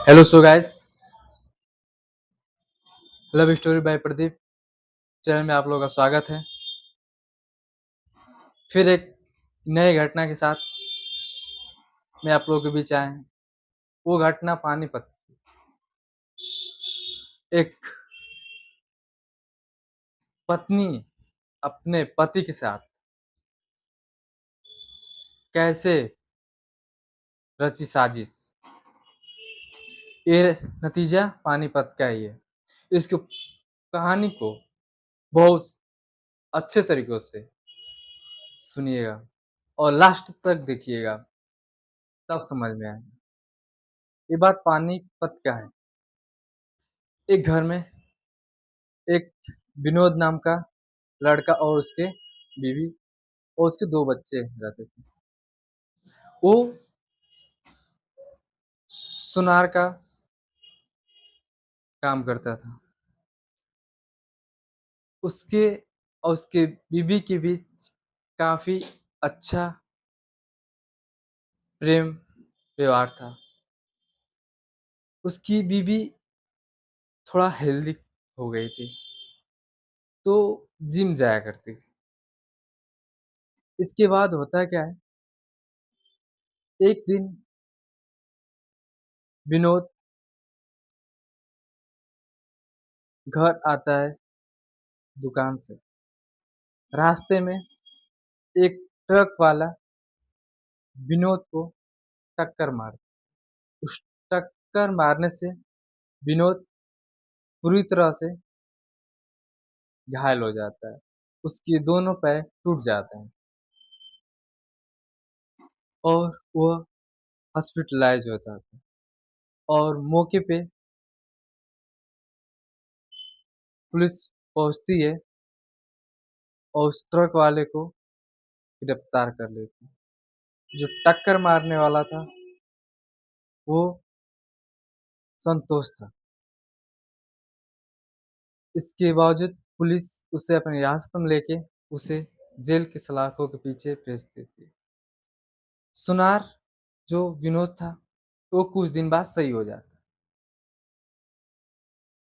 Hello so guys, love story by Pradeep channel में आप लोगों का स्वागत है। फिर एक नए घटना के साथ मैं आप लोगों के बीच आया हूँ। वो घटना पानीपत। एक पत्नी अपने पति के साथ कैसे रची साजिश, ये नतीजा पानीपत का ही है। इसको कहानी को बहुत अच्छे तरीकों से सुनिएगा और लास्ट तक देखिएगा, तब समझ में आएगा। ये बात पानीपत का है। एक घर में एक विनोद नाम का लड़का और उसके बीवी और उसके 2 बच्चे रहते थे। वो सुनार का काम करता था। उसके और उसके बीवी के बीच काफ़ी अच्छा प्रेम व्यवहार था। उसकी बीवी थोड़ा हेल्दी हो गई थी, तो जिम जाया करती थी। इसके बाद होता क्या है, एक दिन विनोद घर आता है दुकान से। रास्ते में एक ट्रक वाला विनोद को टक्कर मार उस टक्कर मारने से विनोद पूरी तरह से घायल हो जाता है। उसके दोनों पैर टूट जाते हैं और वह हॉस्पिटलाइज़ हो जाता है और मौके पे पुलिस पहुँचती है और उस ट्रक वाले को गिरफ्तार कर लेती है। जो टक्कर मारने वाला था, वो संतोष था। इसके बावजूद पुलिस उसे अपनी हिरासत में लेके उसे जेल की सलाखों के पीछे भेज देती है। सुनार जो विनोद था, वो कुछ दिन बाद सही हो जाता है।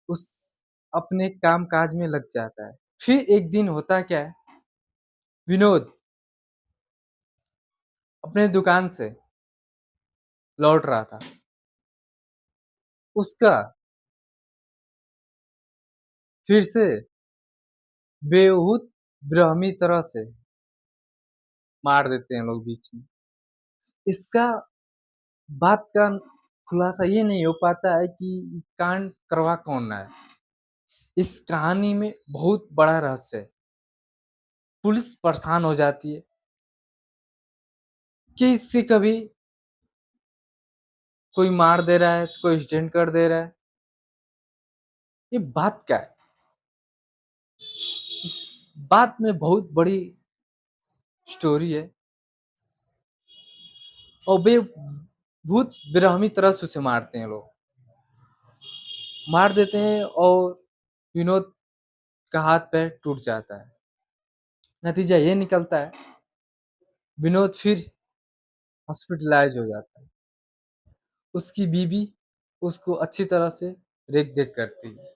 उस अपने काम-काज में लग जाता है। फिर एक दिन होता क्या है, विनोद अपने दुकान से लौट रहा था। उसका फिर से बेहूद बेरहमी तरह से मार देते हैं लोग बीच में। इसका बात का खुलासा ये नहीं हो पाता है कि कांड करवा कौन रहा है। इस कहानी में बहुत बड़ा रहस्य है। पुलिस परेशान हो जाती है कि इससे कभी कोई मार दे रहा है, तो कोई एक्सीडेंट कर दे रहा है। ये बात क्या है? इस बात में बहुत बड़ी स्टोरी है और भूत बेरहमी तरह से उसे मारते हैं लोग। मार देते हैं और विनोद का हाथ-पैर टूट जाता है। नतीजा ये निकलता है, विनोद फिर हॉस्पिटलाइज़ हो जाता है। उसकी बीवी उसको अच्छी तरह से रेख-देख करती है।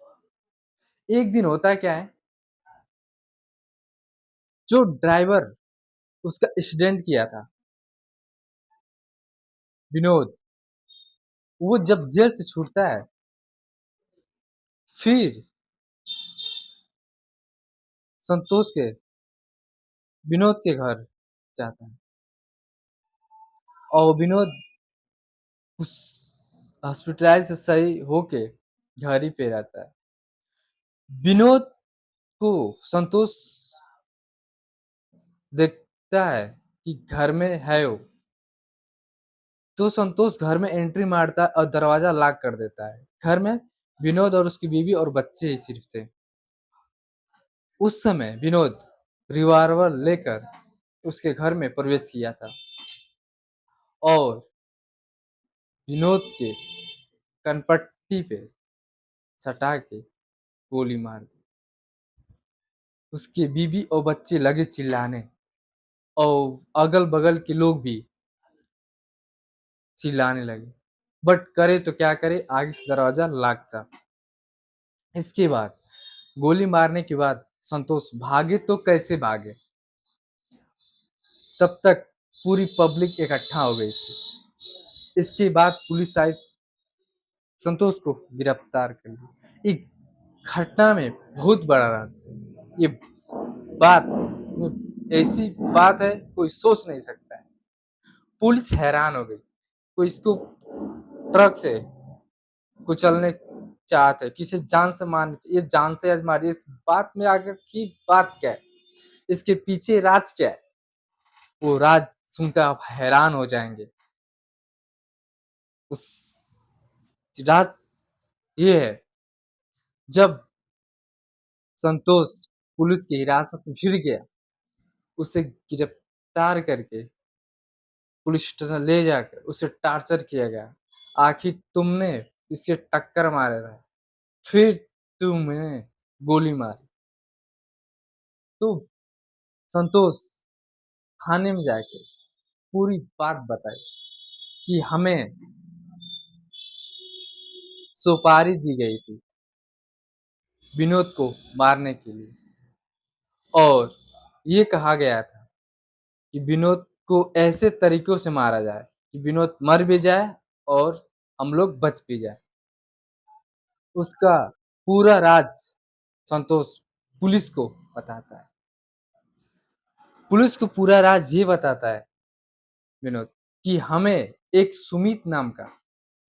एक दिन होता क्या है, जो ड्राइवर उसका एक्सीडेंट किया था, विनोद, वो जब जेल से छूटता है, फिर संतोष के विनोद के घर जाता है और विनोद उस हॉस्पिटलाइज़ से सही होके घर ही पे रहता है। विनोद को संतोष देखता है कि घर में है वो, तो संतोष घर में एंट्री मारता है और दरवाज़ा लॉक कर देता है। घर में विनोद और उसकी बीवी और बच्चे ही सिर्फ थे। उस समय विनोद रिवॉल्वर लेकर उसके घर में प्रवेश किया था और विनोद के कनपट्टी पे सटा के गोली मार दी। उसकी बीवी और बच्चे लगे चिल्लाने और अगल-बगल के लोग भी चिल्लाने लगे। बट करे तो क्या करे, आगे से दरवाज़ा लॉक था। इसके बाद गोली मारने के बाद संतोष भागे तो कैसे भागे? तब तक पूरी पब्लिक इकट्ठा हो गई थी। इसके बाद पुलिस आई, संतोष को गिरफ्तार कर लिया। एक घटना में बहुत बड़ा रहस्य, ये बात ऐसी बात है कोई सोच नहीं सकता है। पुलिस हैरान हो गई, कोई इसको ट्रक से कुचलने चाहते, किसी जान से मारने, ये जान से आज मारी, इस बात में आगे की बात क्या है, इसके पीछे राज क्या है, वो राज सुनकर आप हैरान हो जाएंगे। उस राज ये है, जब संतोष पुलिस की हिरासत में फिर गया, उसे गिरफ्तार करके पुलिस स्टेशन ले जाकर उसे टॉर्चर किया गया। आखिर तुमने इसे टक्कर मारे रहा, फिर तुमने गोली मारी। तो संतोष थाने में जाके पूरी बात बताई कि हमें सुपारी दी गई थी विनोद को मारने के लिए, और ये कहा गया था कि विनोद को ऐसे तरीकों से मारा जाए कि विनोद मर भी जाए और हम लोग बच भी जाए। उसका पूरा राज संतोष पुलिस को बताता है। पुलिस को पूरा राज ये बताता है विनोद कि हमें एक सुमित नाम का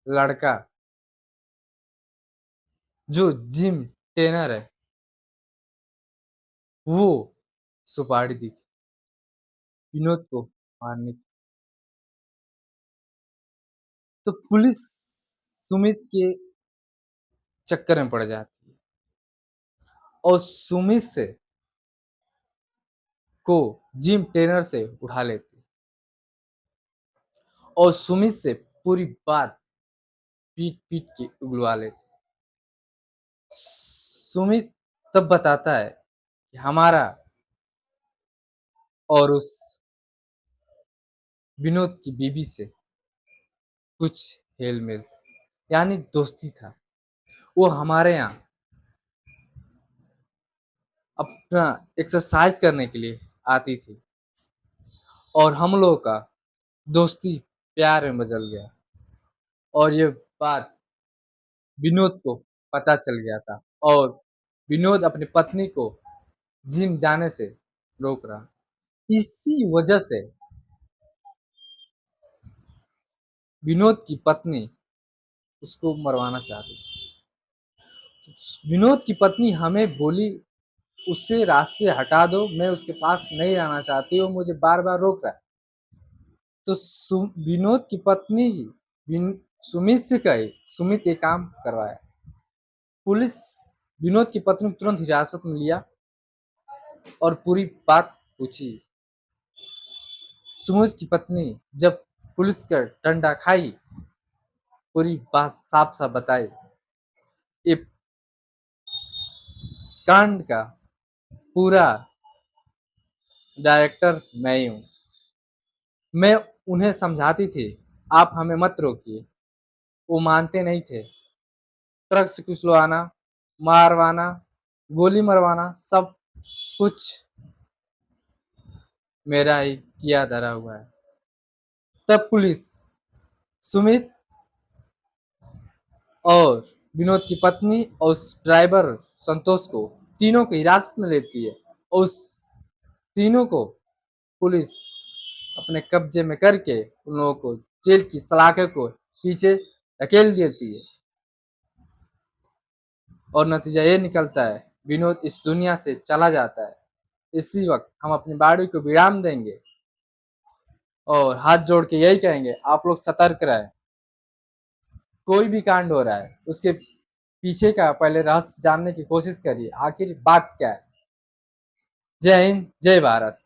लड़का, जो जिम ट्रेनर है, वो सुपारी दी थी विनोद को मारने की। तो पुलिस सुमित के चक्कर में पड़ जाती है और सुमित से को जिम ट्रेनर से उठा लेती है और सुमित से पूरी बात पीट पीट के उगलवा लेती है। सुमित तब बताता है कि हमारा और उस विनोद की बीवी से कुछ हेल मेल था, यानी दोस्ती था। वो हमारे यहाँ अपना एक्सरसाइज करने के लिए आती थी और हम लोगों का दोस्ती प्यार में बदल गया, और ये बात विनोद को पता चल गया था, और विनोद अपनी पत्नी को जिम जाने से रोक रहा। इसी वजह से विनोद की पत्नी उसको मरवाना चाहती थी। विनोद की पत्नी हमें बोली, उसे रास्ते हटा दो, मैं उसके पास नहीं आना चाहती, वो मुझे बार बार रोक रहा है। तो विनोद की पत्नी सुमित से कही, सुमित ये काम करवाया। पुलिस विनोद की पत्नी को तुरंत हिरासत में लिया और पूरी बात पूछी। सुमित की पत्नी जब पुलिस का डंडा खाई, पूरी बात साफ साफ बताई। ये कांड का पूरा डायरेक्टर मैं ही हूँ। मैं उन्हें समझाती थी, आप हमें मत रोकिए, वो मानते नहीं थे। ट्रक से कुचलवाना, मारवाना, गोली मरवाना, सब कुछ मेरा ही किया धरा हुआ है। तब पुलिस सुमित और विनोद की पत्नी और उस ड्राइवर संतोष को तीनों को हिरासत में लेती है, और उस तीनों को पुलिस अपने कब्जे में करके उन लोगों को जेल की सलाखे को पीछे धकेल देती है, और नतीजा ये निकलता है विनोद इस दुनिया से चला जाता है। इसी वक्त हम अपनी बाड़ी को विराम देंगे और हाथ जोड़ के यही कहेंगे, आप लोग सतर्क रहें। कोई भी कांड हो रहा है उसके पीछे का पहले रहस्य जानने की कोशिश करिए, आखिर बात क्या है। जय हिंद, जय भारत।